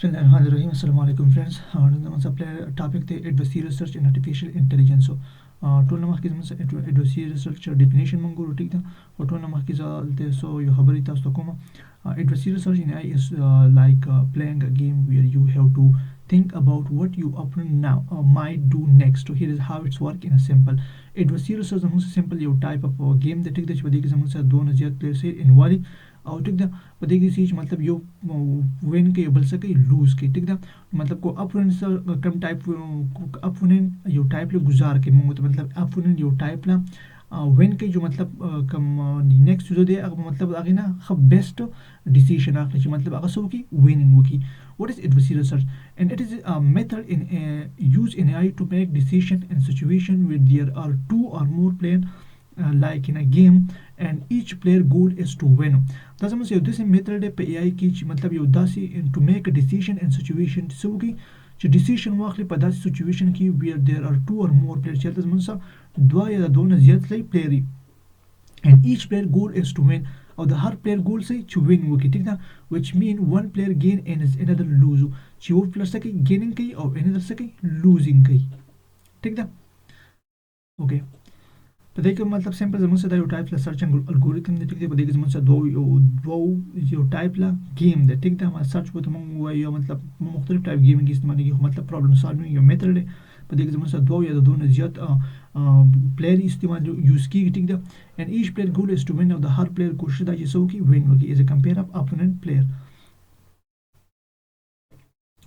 Bismillahirrahmanirrahim. Assalamu alaikum friends. Nós vamos a topic the adversarial search in artificial intelligence. So, toll नमक की जमन adversarial search definition मंगो रोटी था. और टोल नमक की ज़ालते so यो खबरी था उसको coma. Adversarial search in AI is like playing a game where you have to think about what you now might do next. So here is how it's work in a simple. Adversarial search जमन से simple यो type of game that ठीक दा चुपदी की जमन से दो नज़ियत प्लेयर से involved. और ठीक दा पता की चीज मतलब यो विन के बल सके लूज के ठीक दा मतलब को अपोनेंट से कम टाइप अपोनेंट यो टाइप ले गुजार के मंगो तो मतलब अपोनेंट यो टाइप ला विन के जो मतलब कम नेक्स्ट जो दे मतलब आगे ना खब बेस्ट डिसीजन आखिर मतलब अगर सो की विनिंग वो की what is adversarial search and it is a method in used in AI to make decision in situation where there are two or more players like in a game and each player goal is to win. That's means this method पे AI की मतलब यो दासी to make a decision in situation so कि जो decision वाखली पे दासी situation की where there are two or more players चलते हैं मतलब दो या दो न ज़्यादा ले player and each player goal is to win और the हर player goal से to win वो की ठीक ना which mean one player gain and another lose कि वो player सके gaining कहीं और another सके losing कहीं ठीक ना okay तो देखिए मतलब सिंपल जमन से यो टाइप ला सर्च एल्गोरिथम दे ठीक है देखिए जमन से दो यो टाइप ला गेम दे ठीक है हमारा सर्च को तो मंग हुआ यो मतलब मुख्तलिफ टाइप गेमिंग की इस्तेमाल की मतलब प्रॉब्लम सॉल्विंग यो मेथड है तो देखिए जमन से दो या दो ने ज्यादा प्लेयर इस्तेमाल यूज की ठीक है and each player goal is to win और द हर प्लेयर कोशिश दा जिसो की विन होगी as a compare of opponent player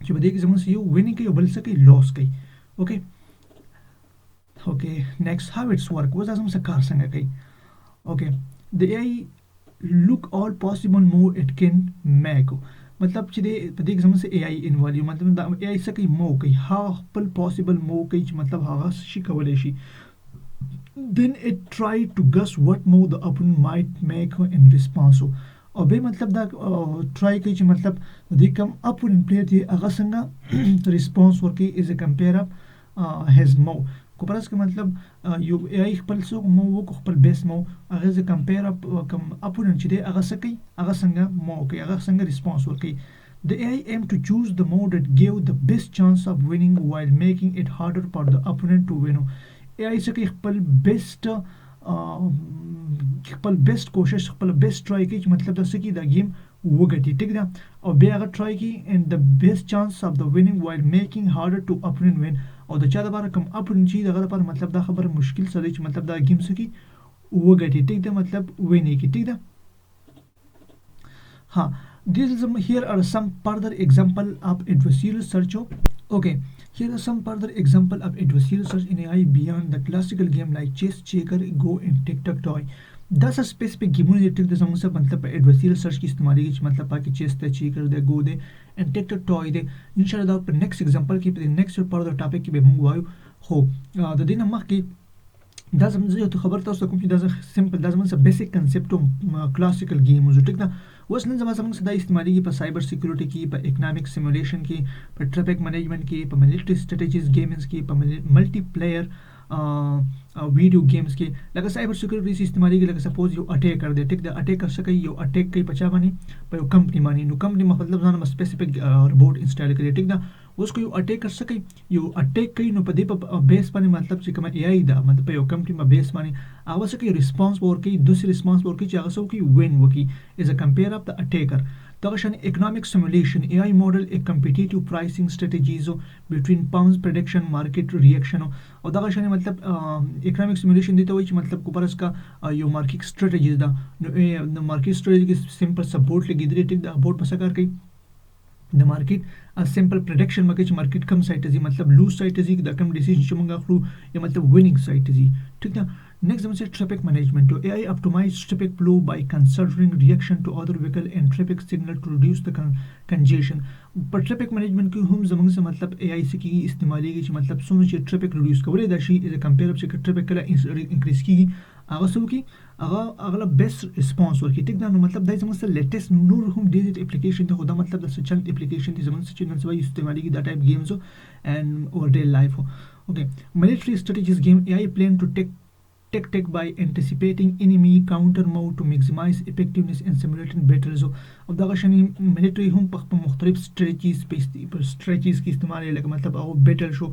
जो देखिए जमन से यो विनिंग के बल सके लॉस की okay Okay, next how it's work. What does car sanga kai? Okay, the AI look all possible move it can make. मतलब चीज़े देख समझ से AI involve मतलब AI से कहीं move कहीं हाँ possible move कहीं मतलब हाँ शिकवलेशी. Then it try to guess what move the opponent might make in response. और बे मतलब दा try कहीं मतलब देख हम opponent player थी अगर संगा response Varkey is a compare up has move. कोपरस के मतलब यो AI खपल सो मो वो खपल बेस मो अगर जे कंपेयर अप कम अपोनेंट छिदे अगर सकै अगर संगा मो के अगर संगा response work the AI aim to choose the mode that give the best chance of winning while making it harder for the opponent to win AI सकै खपल बेस्ट कोशिश खपल बेस्ट ट्राई की मतलब दस की द गेम वो गति ठीक ना और बे अगर ट्राई की and the best chance of the winning while making harder to opponent win और द चादा बार कम अपोनेंट चीज अगर पर मतलब दा खबर मुश्किल सदी मतलब दा गेम से की वो गति ठीक दा मतलब विन की ठीक दा हाँ this is here are some further example of adversarial search okay here are some further example of adversarial search in AI beyond the classical game like chess checker go and tic-tac-toe 10 स्पेसिफिक गेमों ने टिक दे समझ मतलब adversarial search की इस्तेमाल की मतलब पाकि चेस दे चीकर दे गो दे एंड टिक टॉक टॉय दे इंशाल्लाह पर नेक्स्ट एग्जांपल की पर next part of the topic की बे मंगवायो हो द दिन हम की ده زمن زي خبر تاسو کوم چې دا سمپل دا زمن بیسیک کنسپټ کلاسیکل گیمز ټیک دا اوس نن زما زمون د استعمالي په سایبر سکیورټي کې په اکونومیک سیمولیشن کې په ټریفیک مینجمنت کې په ملټي سټریټجیز گیمز کې په ملټي پلیئر वीडियो गेम्स के लगा साइबर सिक्योरिटी से इस्तेमाल की लगा सपोज यो अटैक कर दे ठीक द अटैक कर सके यो अटैक कई पचा मानी पर यो कंपनी मानी नो कंपनी मतलब जाना स्पेसिफिक रोबोट इंस्टॉल करे ठीक द उसको यो अटैक कर सके यो अटैक कई नो पदे पर बेस पानी मतलब चिकमा एआई दा मतलब यो कंपनी में बेस मानी आवश्यक रिस्पांस और की दूसरी रिस्पांस और की चाहसो की विन वो की is a compare of the attacker तगशन economic simulation AI model a competitive pricing strategies between pounds prediction market reaction और तगशन मतलब economic simulation देता हुई मतलब कुपरस का यो मार्केट स्ट्रेटजीज दा मार्केट स्ट्रेटजी की सिंपल सपोर्ट ले गिदरे टिक दा बोर्ड पसकार कई द मार्केट a simple prediction में मार्केट कम साइट मतलब लूज साइट द कम डिसीजन चुमंगा फ्लू ये मतलब विनिंग साइट ठीक ना Next हम से traffic management to AI optimize traffic flow by considering reaction to other vehicle and traffic signal to reduce the congestion. पर traffic management की हम जमंग से मतलब AI से की इस्तेमाली की मतलब सुनो चे traffic reduce कवरे दाशी इसे compare up से traffic कला increase की आगा सो की आगा अगला best response और की टिक ना मतलब दाई जमंग से latest नूर हम डिजिट एप्लीकेशन तो खुदा मतलब दस चंद एप्लीकेशन की जमंग से चंद से वाई इस्तेमाली की दा टाइप गेम्स हो and over day life हो. Okay, military strategies game AI plan to take tactic by anticipating enemy counter mode to maximize effectiveness in simulating battles. او دغه شنی ملټری هم په مختلف strategies کې استعمال لکه مطلب هغه بیټل شو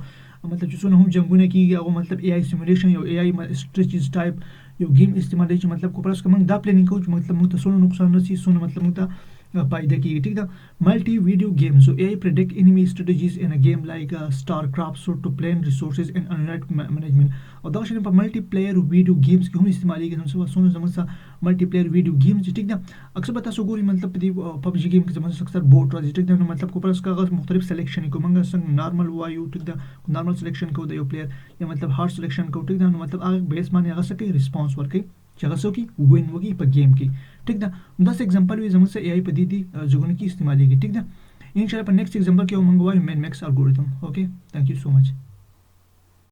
مطلب چې څونه هم جنگونه کیږي هغه مطلب AI simulation یو AI strategies type یو گیم استعمال دی چې مطلب کو پرس کوم دا پلانینګ کوو چې مطلب موږ ته څونه نقصان نشي څونه مطلب موږ ته فائدہ کیږي ٹھیک ده ملٹی ویڈیو گیم so AI predict enemy strategies in a game like StarCraft so to plan resources and internet management او دا شنه په ملټي پلیئر ویډیو گیمز کې هم استعمالي کیږي څونه زموږ ملټي پلیئر ویډیو گیمز ټیک ده اکثر به تاسو ګورئ مطلب په دې PUBG گیم کې زموږ اکثر بوت راځي ټیک ده نو مطلب کو پرس کاغذ مختلف سلیکشن کوو موږ څنګه نارمل وایو ټیک ده نارمل سلیکشن کوو د یو پلیئر یا مطلب هارد سلیکشن کوو ټیک ده نو مطلب هغه بیس باندې هغه څه کوي ریسپانس ورکوي چې هغه څوک وین وږي په گیم کې ټیک ده دا څه एग्जांपल وي زموږ AI په دې ځګونه کې استعماليږي ټیک ده ان شاء الله په نیکسٹ एग्जांपल کې موږ وایو مین میکس الګوریتم اوکے ثانک یو سو مچ